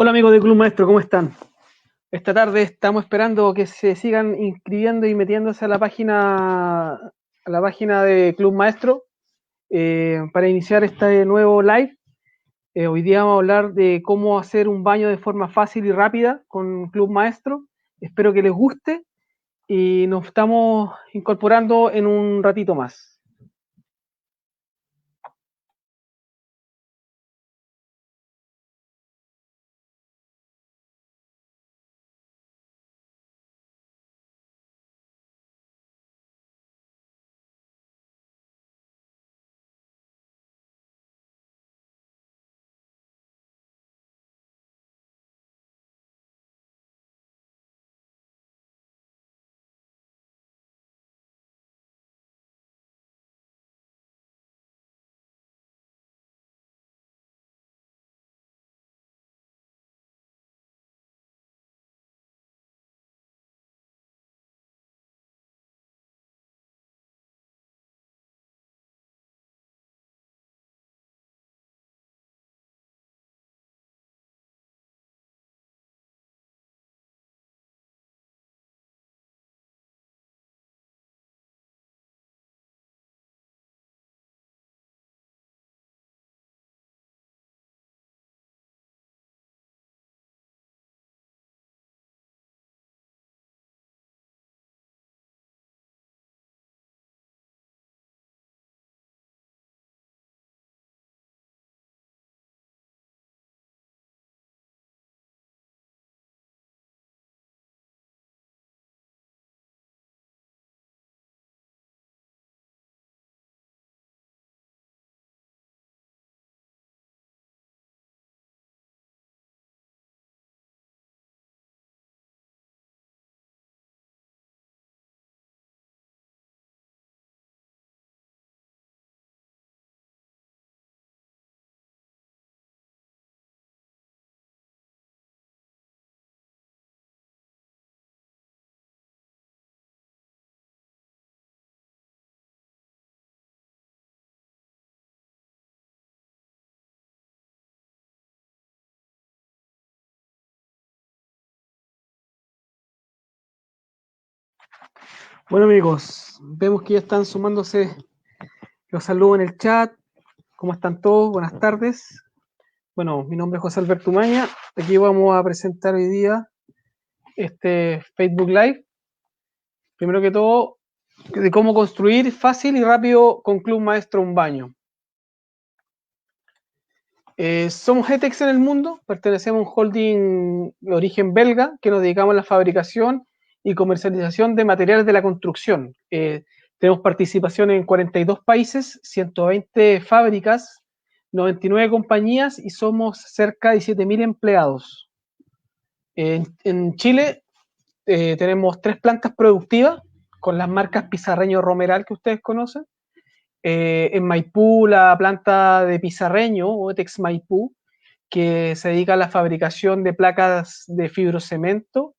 Hola amigos de Club Maestro, ¿cómo están? Esta tarde estamos esperando que se sigan inscribiendo y metiéndose a la página de Club Maestro para iniciar este nuevo live. Hoy día vamos a hablar de cómo hacer un baño de forma fácil y rápida con Club Maestro. Espero que les guste y nos estamos incorporando en un ratito más. Bueno amigos, vemos que ya están sumándose los saludos en el chat. ¿Cómo están todos? Buenas tardes. Bueno, mi nombre es José Alberto Umaña. Aquí vamos a presentar hoy día este Facebook Live. Primero que todo, de cómo construir fácil y rápido con Club Maestro un baño. Somos ETEX en el mundo, pertenecemos a un holding de origen belga que nos dedicamos a la fabricación y comercialización de materiales de la construcción. Tenemos participación en 42 países, 120 fábricas, 99 compañías y somos cerca de 7.000 empleados. En Chile tenemos 3 plantas productivas con las marcas Pizarreño Romeral que ustedes conocen. En Maipú, la planta de Pizarreño, o Etex Maipú, que se dedica a la fabricación de placas de fibrocemento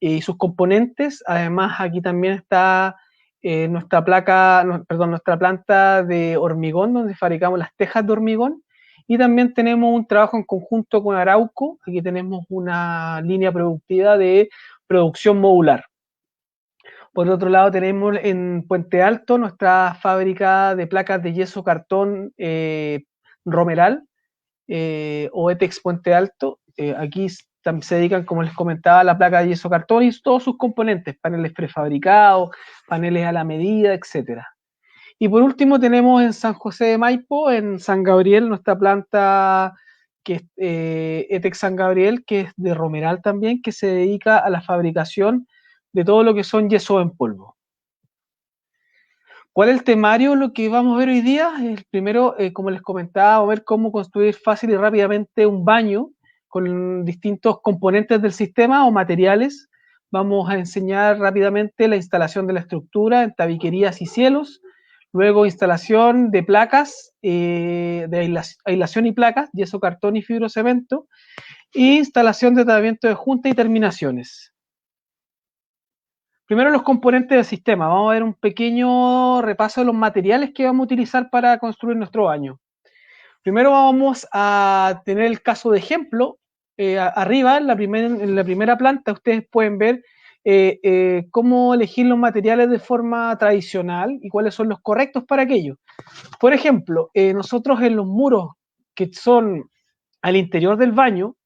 y sus componentes. Además, aquí también está nuestra planta de hormigón, donde fabricamos las tejas de hormigón. Y también tenemos un trabajo en conjunto con Arauco. Aquí tenemos una línea productiva de producción modular. Por otro lado, tenemos en Puente Alto nuestra fábrica de placas de yeso cartón Romeral o Etex Puente Alto. Aquí se dedican, como les comentaba, a la placa de yeso cartón y todos sus componentes, paneles prefabricados, paneles a la medida, etcétera. Y por último tenemos en San José de Maipo, en San Gabriel, nuestra planta que es Etex San Gabriel, que es de Romeral también, que se dedica a la fabricación de todo lo que son yesos en polvo. ¿Cuál es el temario? Lo que vamos a ver hoy día es primero, como les comentaba, vamos a ver cómo construir fácil y rápidamente un baño con distintos componentes del sistema o materiales. Vamos a enseñar rápidamente la instalación de la estructura en tabiquerías y cielos, luego instalación de placas, de aislación y placas, yeso, cartón y fibrocemento, e instalación de tratamiento de junta y terminaciones. Primero los componentes del sistema. Vamos a ver un pequeño repaso de los materiales que vamos a utilizar para construir nuestro baño. Primero vamos a tener el caso de ejemplo arriba, en la primera planta, ustedes pueden ver cómo elegir los materiales de forma tradicional y cuáles son los correctos para aquello. Por ejemplo, nosotros en los muros que son al interior del baño,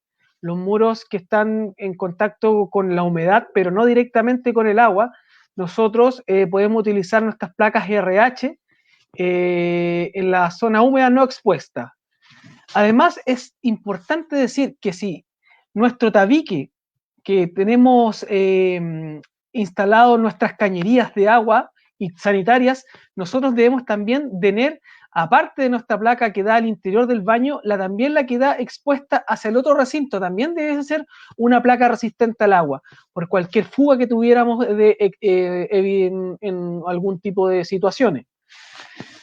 los muros que están en contacto con la humedad, pero no directamente con el agua, nosotros podemos utilizar nuestras placas RH en la zona húmeda no expuesta. Además, es importante decir que si nuestro tabique que tenemos instalado en nuestras cañerías de agua y sanitarias, nosotros debemos también tener, aparte de nuestra placa que da al interior del baño, también la que da expuesta hacia el otro recinto, también debe ser una placa resistente al agua, por cualquier fuga que tuviéramos en algún tipo de situaciones.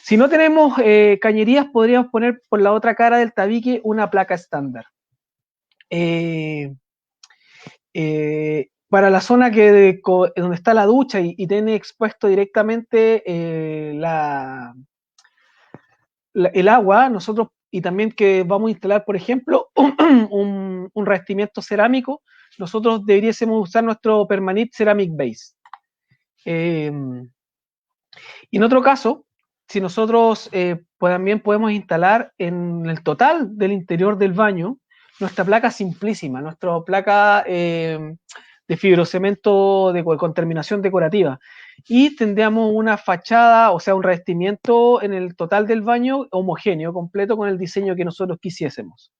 Si no tenemos cañerías, podríamos poner por la otra cara del tabique una placa estándar. Para la zona donde está la ducha y tiene expuesto directamente el agua, nosotros, y también que vamos a instalar, por ejemplo, un revestimiento cerámico, nosotros deberíamos usar nuestro Permanit Ceramic Base. Y en otro caso, si nosotros también podemos instalar en el total del interior del baño nuestra placa simplísima, nuestra placa de fibrocemento con terminación decorativa. Y tendríamos una fachada, o sea, un revestimiento en el total del baño homogéneo, completo con el diseño que nosotros quisiésemos.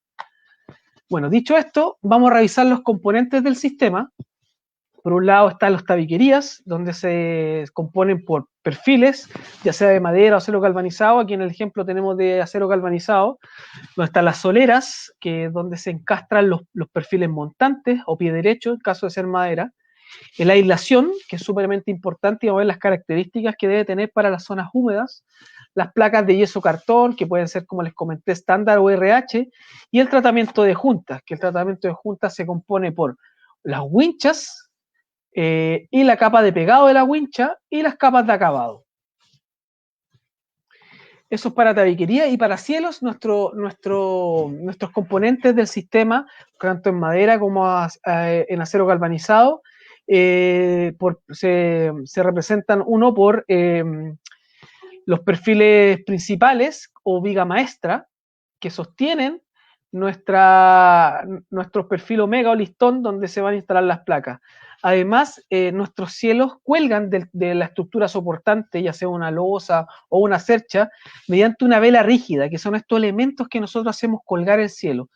Bueno, dicho esto, vamos a revisar los componentes del sistema. Por un lado están las tabiquerías, donde se componen por perfiles, ya sea de madera o acero galvanizado. Aquí en el ejemplo tenemos de acero galvanizado. Donde están las soleras, que es donde se encastran los perfiles montantes o pie derecho, en caso de ser madera. La aislación, que es súpermente importante, y vamos a ver las características que debe tener para las zonas húmedas. Las placas de yeso cartón, que pueden ser, como les comenté, estándar o RH. Y el tratamiento de juntas, que el tratamiento de juntas se compone por las winchas, y la capa de pegado de la wincha y las capas de acabado. Eso es para tabiquería. Y para cielos, nuestros componentes del sistema, tanto en madera como en acero galvanizado, se representan uno por los perfiles principales o viga maestra que sostienen nuestro perfil omega o listón donde se van a instalar las placas. Además, nuestros cielos cuelgan de la estructura soportante, ya sea una losa o una cercha, mediante una vela rígida, que son estos elementos que nosotros hacemos colgar el cielo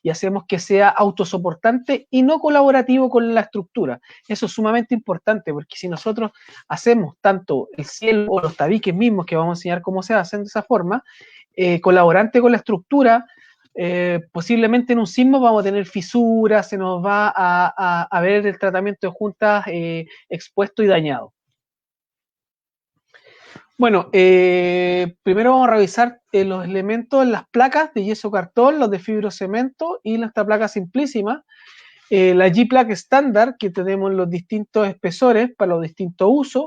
y hacemos que sea autosoportante y no colaborativo con la estructura. Eso es sumamente importante, porque si nosotros hacemos tanto el cielo o los tabiques mismos, que vamos a enseñar cómo se hacen de esa forma, colaborante con la estructura, posiblemente en un sismo vamos a tener fisuras, se nos va a ver el tratamiento de juntas expuesto y dañado. Bueno, primero vamos a revisar los elementos en las placas de yeso cartón, los de fibrocemento y nuestra placa simplísima. La G-Plaque estándar, que tenemos los distintos espesores para los distintos usos.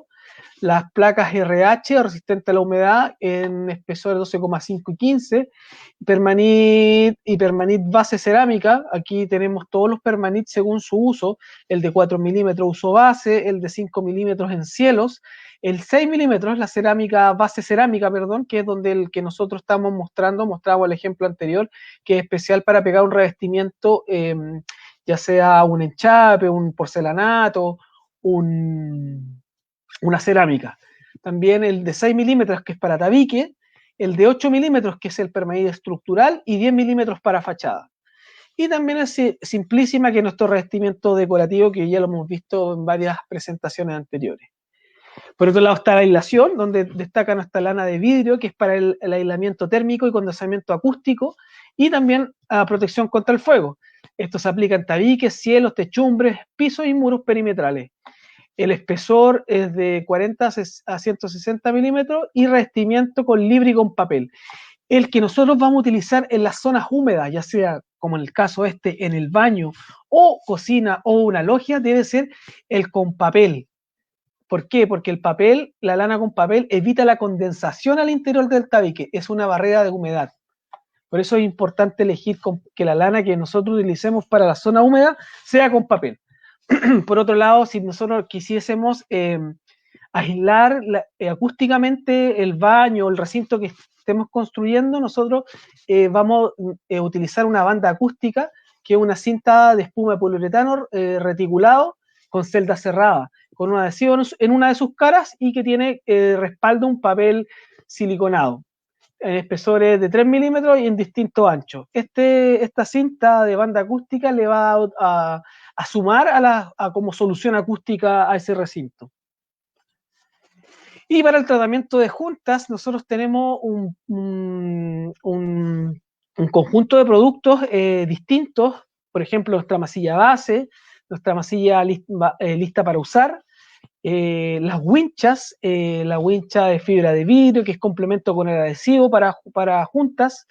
Las placas RH, resistentes a la humedad, en espesor 12,5 y 15. Permanit base cerámica. Aquí tenemos todos los Permanit según su uso. El de 4 milímetros uso base, el de 5 milímetros en cielos. El 6 milímetros, la cerámica, base cerámica, perdón, que es donde el que nosotros estamos mostramos el ejemplo anterior, que es especial para pegar un revestimiento, ya sea un enchape, un porcelanato, una cerámica. También el de 6 milímetros, que es para tabique, el de 8 milímetros, que es el permanente estructural, y 10 milímetros para fachada. Y también es simplísima, que es nuestro revestimiento decorativo, que ya lo hemos visto en varias presentaciones anteriores. Por otro lado está la aislación, donde destaca nuestra lana de vidrio, que es para el aislamiento térmico y condensamiento acústico, y también a protección contra el fuego. Esto se aplica en tabiques, cielos, techumbres, pisos y muros perimetrales. El espesor es de 40 a 160 milímetros y revestimiento con libre y con papel. El que nosotros vamos a utilizar en las zonas húmedas, ya sea como en el caso en el baño o cocina o una logia, debe ser el con papel. ¿Por qué? Porque el papel, la lana con papel, evita la condensación al interior del tabique, es una barrera de humedad. Por eso es importante elegir que la lana que nosotros utilicemos para la zona húmeda sea con papel. Por otro lado, si nosotros quisiésemos aislar acústicamente el baño o el recinto que estemos construyendo, nosotros vamos a utilizar una banda acústica, que es una cinta de espuma de poliuretano reticulado con celda cerrada, con un adhesivo en una de sus caras y que tiene respaldo un papel siliconado en espesores de 3 milímetros y en distintos anchos. Esta cinta de banda acústica le va a sumar como solución acústica a ese recinto. Y para el tratamiento de juntas, nosotros tenemos un conjunto de productos distintos, por ejemplo, nuestra masilla base, nuestra masilla lista para usar, las winchas, la wincha de fibra de vidrio, que es complemento con el adhesivo para juntas,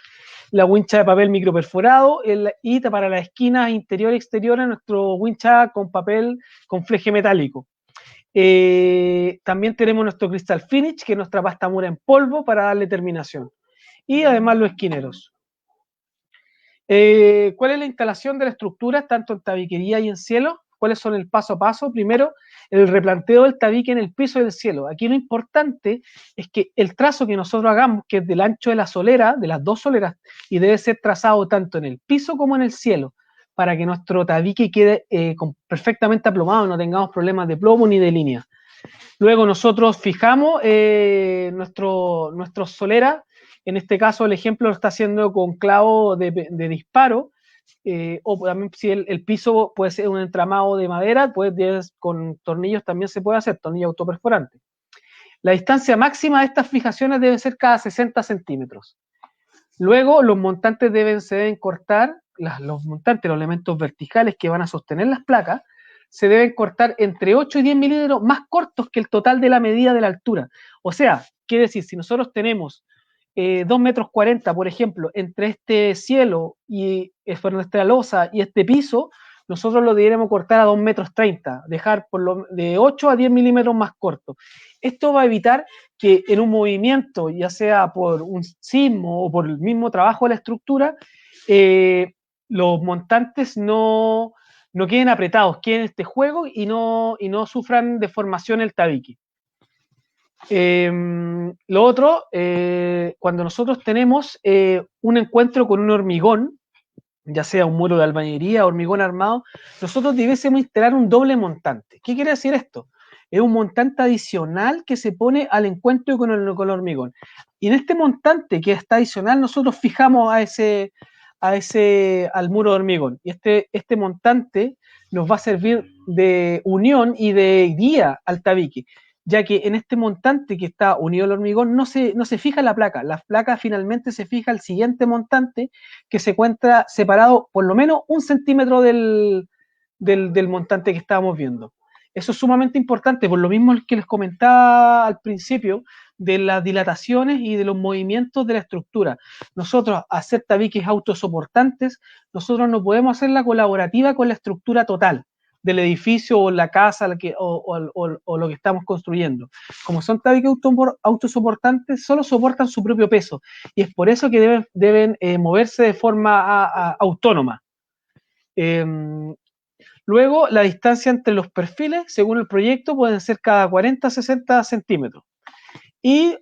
la wincha de papel microperforado y para las esquinas interior y exterior, nuestro wincha con papel con fleje metálico. También tenemos nuestro Crystal Finish, que es nuestra pasta mura en polvo para darle terminación. Y además los esquineros. ¿Cuál es la instalación de la estructura, tanto en tabiquería y en cielo? ¿Cuáles son el paso a paso? Primero, el replanteo del tabique en el piso y del cielo. Aquí lo importante es que el trazo que nosotros hagamos, que es del ancho de la solera, de las dos soleras, y debe ser trazado tanto en el piso como en el cielo, para que nuestro tabique quede perfectamente aplomado, no tengamos problemas de plomo ni de línea. Luego nosotros fijamos nuestro solera. En este caso el ejemplo lo está haciendo con clavo de disparo, o también si el piso puede ser un entramado de madera, pues con tornillos también se puede hacer, tornillo autoperforante. La distancia máxima de estas fijaciones debe ser cada 60 centímetros. Luego los montantes se deben cortar, los montantes, los elementos verticales que van a sostener las placas, se deben cortar entre 8 y 10 milímetros más cortos que el total de la medida de la altura. O sea, quiere decir, si nosotros tenemos 2,40 metros, por ejemplo, entre este cielo y nuestra losa y este piso, nosotros lo deberíamos cortar a 2,30 metros, dejar de 8 a 10 milímetros más corto. Esto va a evitar que en un movimiento, ya sea por un sismo o por el mismo trabajo de la estructura, los montantes no queden apretados, queden en este juego y no sufran deformación el tabique. Lo otro, cuando nosotros tenemos un encuentro con un hormigón, ya sea un muro de albañilería, hormigón armado, nosotros debiésemos instalar un doble montante. ¿Qué quiere decir esto? Es un montante adicional que se pone al encuentro con el hormigón. Y en este montante que está adicional, nosotros fijamos al muro de hormigón. Y este montante nos va a servir de unión y de guía al tabique, ya que en este montante que está unido al hormigón no se fija la placa finalmente se fija el siguiente montante que se encuentra separado por lo menos 1 centímetro del montante que estábamos viendo. Eso es sumamente importante, por lo mismo que les comentaba al principio de las dilataciones y de los movimientos de la estructura. Nosotros, hacer tabiques autosoportantes, nosotros no podemos hacer la colaborativa con la estructura total del edificio o la casa o lo que estamos construyendo. Como son tabiques autosoportantes, solo soportan su propio peso y es por eso que deben moverse de forma autónoma. Luego, la distancia entre los perfiles, según el proyecto, pueden ser cada 40 a 60 centímetros. Y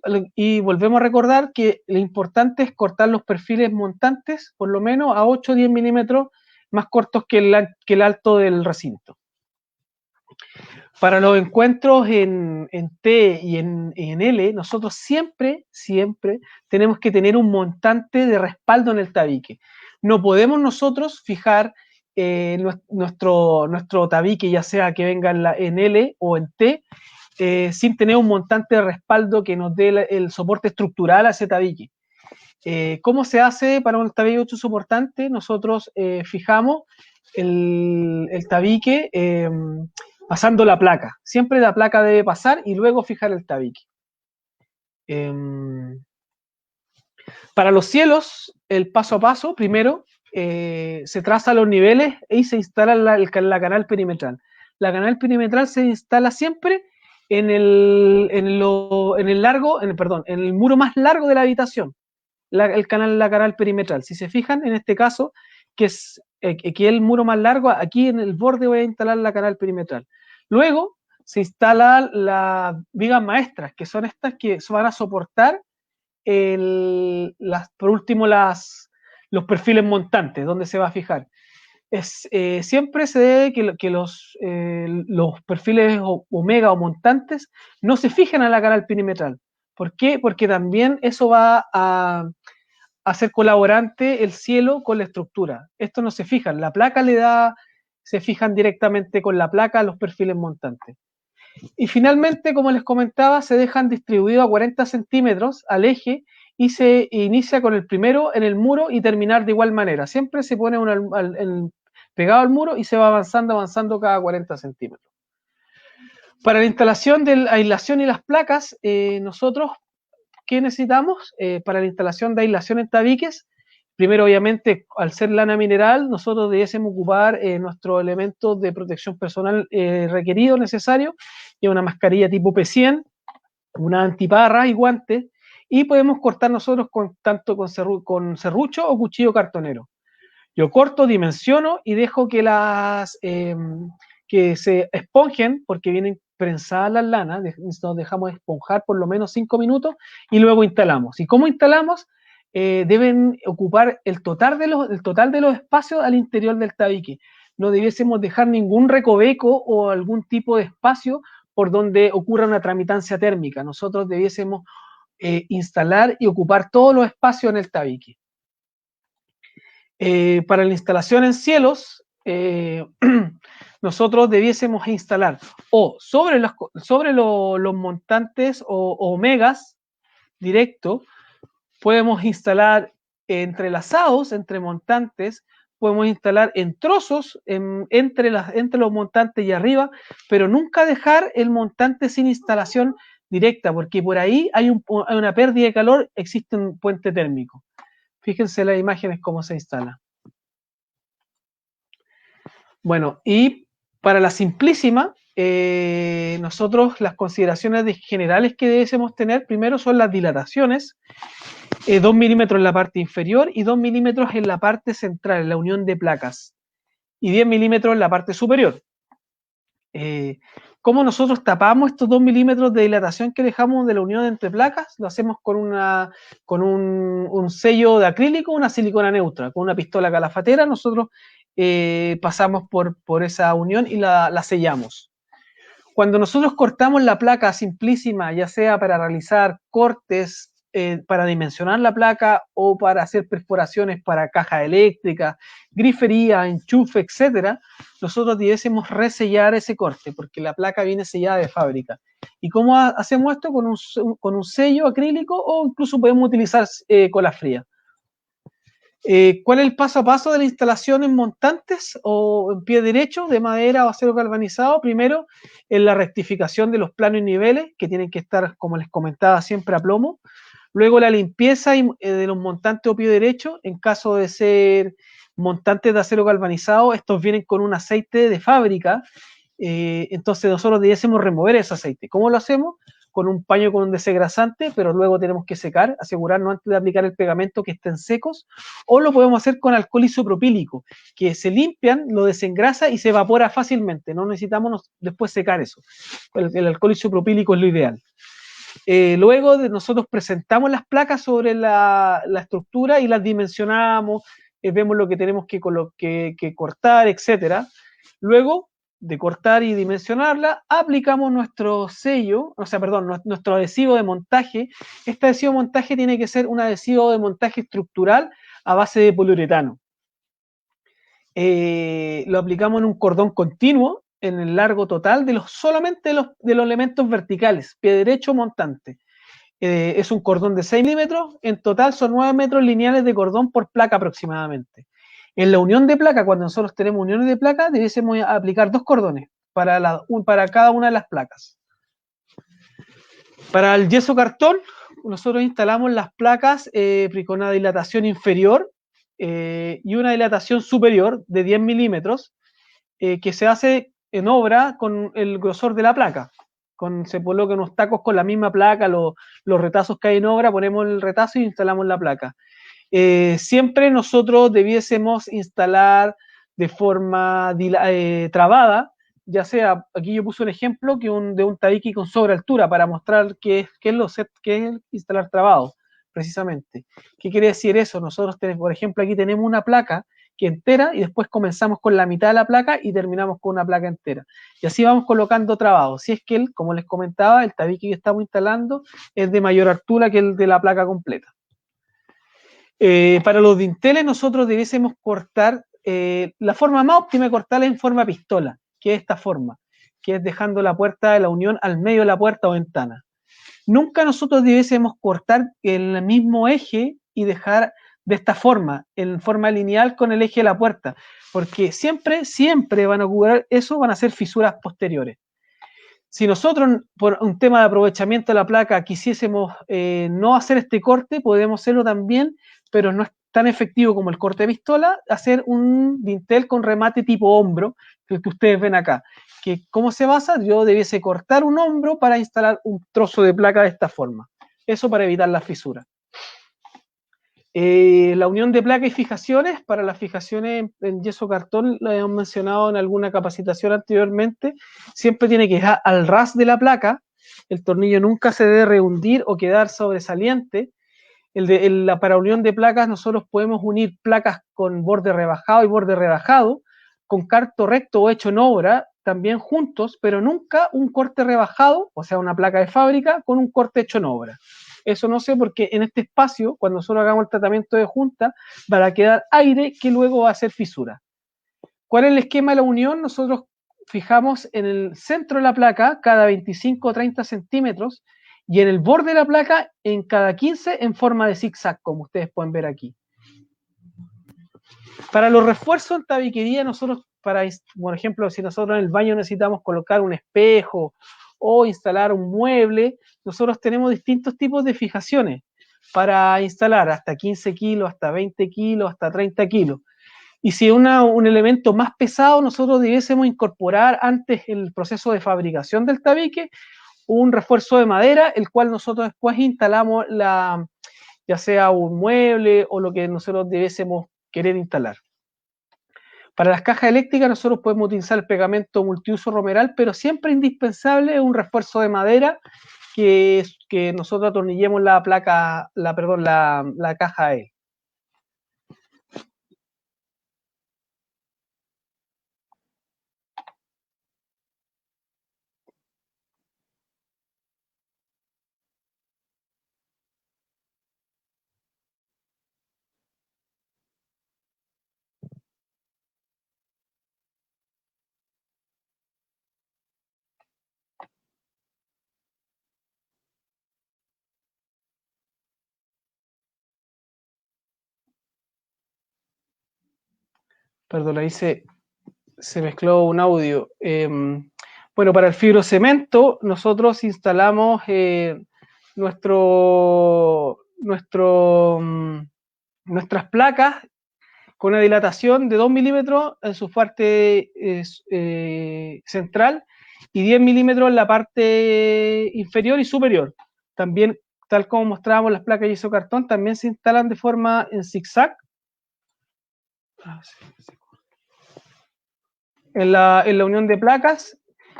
volvemos a recordar que lo importante es cortar los perfiles montantes por lo menos a 8 o 10 milímetros más cortos que el alto del recinto. Para los encuentros en T y en L, nosotros siempre tenemos que tener un montante de respaldo en el tabique. No podemos nosotros fijar nuestro tabique, ya sea que venga en L o en T, sin tener un montante de respaldo que nos dé el soporte estructural a ese tabique. ¿Cómo se hace para un tabique autosoportante? Nosotros fijamos el tabique pasando la placa. Siempre la placa debe pasar y luego fijar el tabique. Para los cielos, el paso a paso, primero se traza los niveles y se instala la canal perimetral. La canal perimetral se instala siempre en el muro más largo de la habitación. la canal perimetral. Si se fijan, en este caso, que es el muro más largo, aquí en el borde voy a instalar la canal perimetral. Luego se instalan las vigas maestras, que son estas que van a soportar por último los perfiles montantes, donde se va a fijar. Siempre se debe que los perfiles omega o montantes no se fijen a la canal perimetral. ¿Por qué? Porque también eso va a hacer colaborante el cielo con la estructura. Esto no se fijan, la placa se fijan directamente con la placa los perfiles montantes. Y finalmente, como les comentaba, se dejan distribuidos a 40 centímetros al eje y se inicia con el primero en el muro y terminar de igual manera. Siempre se pone pegado al muro y se va avanzando cada 40 centímetros. Para la instalación de la aislación y las placas, nosotros, ¿qué necesitamos? Para la instalación de aislación en tabiques, primero, obviamente, al ser lana mineral, nosotros debiésemos ocupar nuestros elementos de protección personal requeridos, necesarios, y una mascarilla tipo P100, una antiparra y guantes, y podemos cortar nosotros tanto con serrucho o cuchillo cartonero. Yo corto, dimensiono y dejo que que se esponjen, porque vienen prensadas las lanas, nos dejamos esponjar por lo menos 5 minutos y luego instalamos. ¿Y cómo instalamos? Deben ocupar el total de los espacios al interior del tabique. No debiésemos dejar ningún recoveco o algún tipo de espacio por donde ocurra una tramitancia térmica. Nosotros debiésemos instalar y ocupar todos los espacios en el tabique. Para la instalación en cielos, nosotros debiésemos instalar o sobre los montantes o omegas directo, podemos instalar entrelazados entre montantes, podemos instalar en trozos entre los montantes y arriba, pero nunca dejar el montante sin instalación directa, porque por ahí hay una pérdida de calor, existe un puente térmico. Fíjense las imágenes cómo se instala. Bueno, y para la simplísima, nosotros las consideraciones generales que debemos tener primero son las dilataciones, 2 milímetros en la parte inferior y 2 milímetros en la parte central, en la unión de placas, y 10 milímetros en la parte superior. ¿Cómo nosotros tapamos estos 2 milímetros de dilatación que dejamos de la unión entre placas? Lo hacemos con un sello de acrílico, una silicona neutra, con una pistola calafatera. Nosotros pasamos por esa unión y la sellamos. Cuando nosotros cortamos la placa simplísima, ya sea para realizar cortes, para dimensionar la placa o para hacer perforaciones para caja eléctrica, grifería, enchufe, etcétera, nosotros debiésemos resellar ese corte porque la placa viene sellada de fábrica. ¿Y cómo hacemos esto? Con un sello acrílico o incluso podemos utilizar cola fría. ¿Cuál es el paso a paso de la instalación en montantes o en pie derecho de madera o acero galvanizado? Primero, en la rectificación de los planos y niveles, que tienen que estar, como les comentaba, siempre a plomo. Luego, la limpieza de los montantes o pie derecho. En caso de ser montantes de acero galvanizado, estos vienen con un aceite de fábrica. Entonces, nosotros debiésemos remover ese aceite. ¿Cómo lo hacemos? Con un paño con un desengrasante, pero luego tenemos que secar, asegurarnos antes de aplicar el pegamento que estén secos, o lo podemos hacer con alcohol isopropílico, que se limpian, lo desengrasa y se evapora fácilmente, no necesitamos después secar eso. El alcohol isopropílico es lo ideal. Luego nosotros presentamos las placas sobre la estructura y las dimensionamos, vemos lo que tenemos que cortar, etc. Luego de cortar y dimensionarla, aplicamos nuestro sello, nuestro adhesivo de montaje. Este adhesivo de montaje tiene que ser un adhesivo de montaje estructural a base de poliuretano. Lo aplicamos en un cordón continuo, en el largo total solamente de los elementos verticales, pie derecho montante. Es un cordón de 6 milímetros, en total son 9 metros lineales de cordón por placa aproximadamente. En la unión de placa, cuando nosotros tenemos uniones de placa, debiésemos aplicar 2 cordones para cada una de las placas. Para el yeso cartón, nosotros instalamos las placas con una dilatación inferior y una dilatación superior de 10 milímetros que se hace en obra con el grosor de la placa. se colocan unos tacos con la misma placa, los retazos que hay en obra, ponemos el retazo y instalamos la placa. Siempre nosotros debiésemos instalar de forma trabada, ya sea, aquí yo puse un ejemplo de un tabique con sobrealtura para mostrar qué es instalar trabado, precisamente. ¿Qué quiere decir eso? Nosotros tenemos, por ejemplo, aquí tenemos una placa que entera y después comenzamos con la mitad de la placa y terminamos con una placa entera. Y así vamos colocando trabados. Si es que como les comentaba, el tabique que estamos instalando es de mayor altura que el de la placa completa. Para los dinteles nosotros debiésemos cortar, la forma más óptima de cortarla es en forma pistola, que es esta forma, que es dejando la puerta de la unión al medio de la puerta o ventana. Nunca nosotros debiésemos cortar el mismo eje y dejar de esta forma, en forma lineal con el eje de la puerta, porque siempre van a ocurrir eso, van a ser fisuras posteriores. Si nosotros, por un tema de aprovechamiento de la placa, quisiésemos no hacer este corte, podemos hacerlo también, pero no es tan efectivo como el corte de pistola, hacer un dintel con remate tipo hombro, que ustedes ven acá. ¿Cómo se basa? Yo debiese cortar un hombro para instalar un trozo de placa de esta forma. Eso para evitar las fisuras. La unión de placa y fijaciones, para las fijaciones en yeso cartón, lo hemos mencionado en alguna capacitación anteriormente, siempre tiene que ir al ras de la placa, el tornillo nunca se debe rehundir o quedar sobresaliente. Para unión de placas nosotros podemos unir placas con borde rebajado y borde rebajado, con carto recto o hecho en obra, también juntos, pero nunca un corte rebajado, o sea, una placa de fábrica, con un corte hecho en obra. Eso no sé porque en este espacio, cuando nosotros hagamos el tratamiento de junta, va a quedar aire que luego va a hacer fisura. ¿Cuál es el esquema de la unión? Nosotros fijamos en el centro de la placa cada 25 o 30 centímetros y en el borde de la placa en cada 15 en forma de zigzag, como ustedes pueden ver aquí. Para los refuerzos en tabiquería, nosotros, por ejemplo, si nosotros en el baño necesitamos colocar un espejo o instalar un mueble, nosotros tenemos distintos tipos de fijaciones para instalar hasta 15 kilos, hasta 20 kilos, hasta 30 kilos. Y si un elemento más pesado, nosotros debiésemos incorporar antes el proceso de fabricación del tabique un refuerzo de madera, el cual nosotros después instalamos ya sea un mueble o lo que nosotros debiésemos querer instalar. Para las cajas eléctricas nosotros podemos utilizar el pegamento multiuso romeral, pero siempre indispensable un refuerzo de madera que nosotros atornillemos la caja a él. Perdón, ahí se mezcló un audio. Bueno, para el fibrocemento nosotros instalamos nuestras placas con una dilatación de 2 milímetros en su parte central y 10 milímetros en la parte inferior y superior. También, tal como mostrábamos las placas de isocartón, también se instalan de forma en zigzag. En la unión de placas,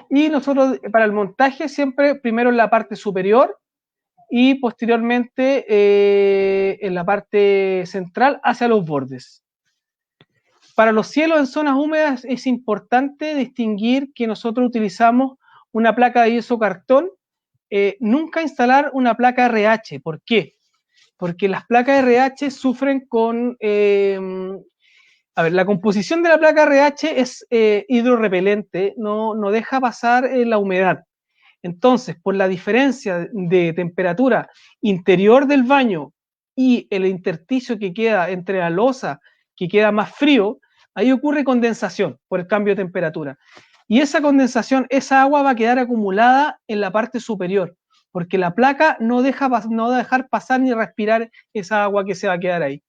y nosotros para el montaje siempre primero en la parte superior y posteriormente en la parte central hacia los bordes. Para los cielos en zonas húmedas es importante distinguir que nosotros utilizamos una placa de yeso cartón, nunca instalar una placa RH. ¿Por qué? Porque las placas RH sufren con la composición de la placa RH es hidrorrepelente, no deja pasar la humedad. Entonces, por la diferencia de temperatura interior del baño y el intersticio que queda entre la losa, que queda más frío, ahí ocurre condensación por el cambio de temperatura. Y esa condensación, esa agua va a quedar acumulada en la parte superior, porque la placa no va a dejar pasar ni respirar esa agua que se va a quedar ahí.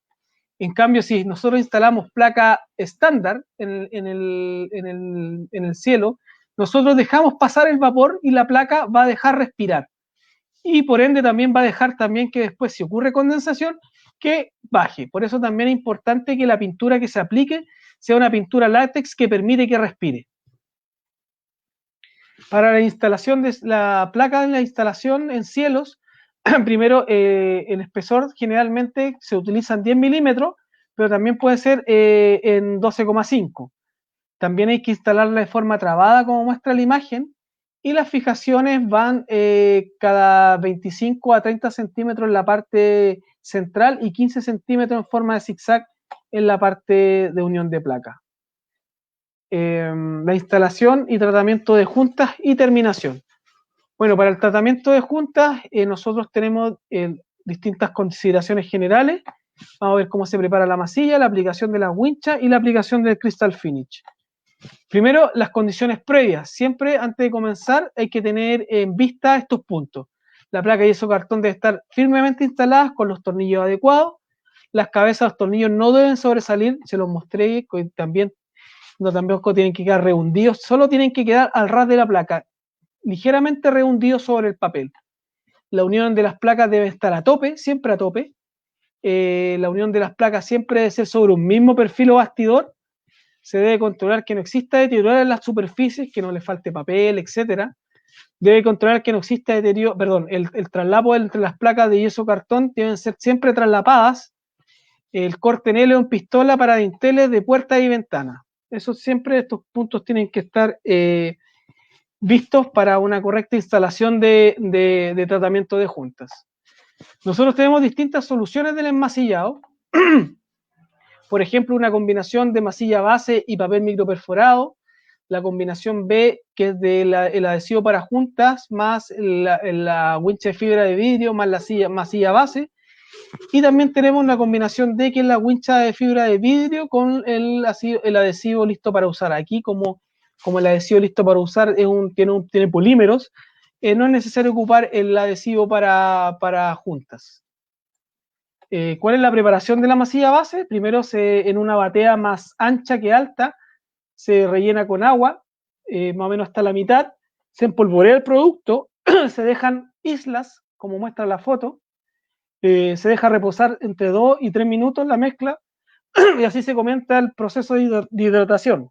En cambio, si nosotros instalamos placa estándar en el cielo, nosotros dejamos pasar el vapor y la placa va a dejar respirar. Y por ende también va a dejar también que después, si ocurre condensación, que baje. Por eso también es importante que la pintura que se aplique sea una pintura látex que permite que respire. Para la instalación de la placa en la instalación en cielos, primero el espesor generalmente se utiliza en 10 milímetros, pero también puede ser en 12,5. También hay que instalarla de forma trabada como muestra la imagen y las fijaciones van cada 25 a 30 centímetros en la parte central y 15 centímetros en forma de zigzag en la parte de unión de placa. La instalación y tratamiento de juntas y terminación. Bueno, para el tratamiento de juntas nosotros tenemos distintas consideraciones generales. Vamos a ver cómo se prepara la masilla, la aplicación de las winchas y la aplicación del crystal finish. Primero, las condiciones previas. Siempre antes de comenzar hay que tener en vista estos puntos. La placa yeso cartón debe estar firmemente instalada con los tornillos adecuados. Las cabezas de los tornillos no deben sobresalir, se los mostré, también tampoco tienen que quedar rehundidos, solo tienen que quedar al ras de la placa, ligeramente rehundidos sobre el papel. La unión de las placas debe estar a tope, siempre a tope. La unión de las placas siempre debe ser sobre un mismo perfil o bastidor. Se debe controlar que no exista deterioro en las superficies, que no le falte papel, etcétera. Debe controlar que no exista deterioro, perdón, el traslapo entre las placas de yeso cartón deben ser siempre traslapadas. El corte en L o en pistola para dinteles de puertas y ventanas. Eso siempre, estos puntos tienen que estar vistos para una correcta instalación de tratamiento de juntas. Nosotros tenemos distintas soluciones del enmasillado. Por ejemplo, una combinación de masilla base y papel microperforado. La combinación B, que es el adhesivo para juntas, más la wincha de fibra de vidrio, más la masilla base. Y también tenemos una combinación D, que es la wincha de fibra de vidrio con el adhesivo listo para usar. Aquí, como el adhesivo listo para usar tiene polímeros, no es necesario ocupar el adhesivo para juntas. ¿Cuál es la preparación de la masilla base? Primero, en una batea más ancha que alta, se rellena con agua, más o menos hasta la mitad, se empolvorea el producto, se dejan islas, como muestra la foto, se deja reposar entre 2 y 3 minutos la mezcla y así se comienza el proceso de hidratación.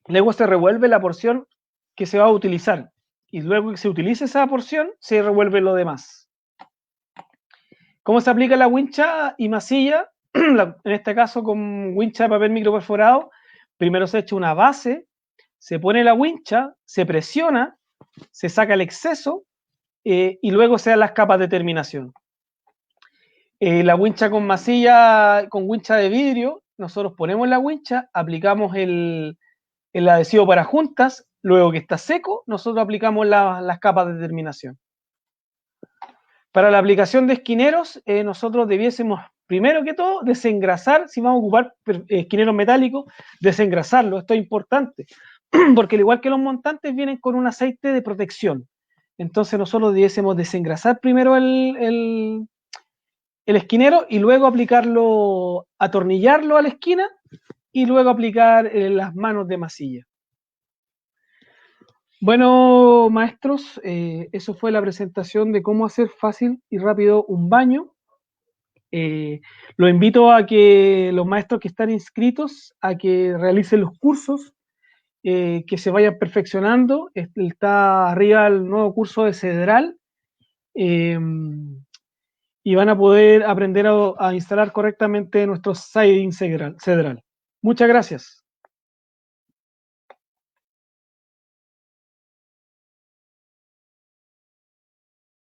Luego se revuelve la porción que se va a utilizar y luego que se utilice esa porción se revuelve lo demás. ¿Cómo se aplica la wincha y masilla? En este caso con wincha de papel microperforado, primero se echa una base, se pone la wincha, se presiona, se saca el exceso y luego se dan las capas de terminación. La wincha con masilla, con wincha de vidrio, nosotros ponemos la wincha, aplicamos el adhesivo para juntas, luego que está seco, nosotros aplicamos las capas de terminación. Para la aplicación de esquineros, nosotros debiésemos, primero que todo, desengrasar, si vamos a ocupar esquineros metálicos, desengrasarlo, esto es importante, porque al igual que los montantes vienen con un aceite de protección. Entonces nosotros debiésemos desengrasar primero el esquinero y luego aplicarlo, atornillarlo a la esquina y luego aplicar las manos de masilla. Bueno, maestros, eso fue la presentación de cómo hacer fácil y rápido un baño. Los invito a que los maestros que están inscritos a que realicen los cursos, que se vayan perfeccionando. Está arriba el nuevo curso de Cedral. Y van a poder aprender a instalar correctamente nuestro siding Cedral. Muchas gracias.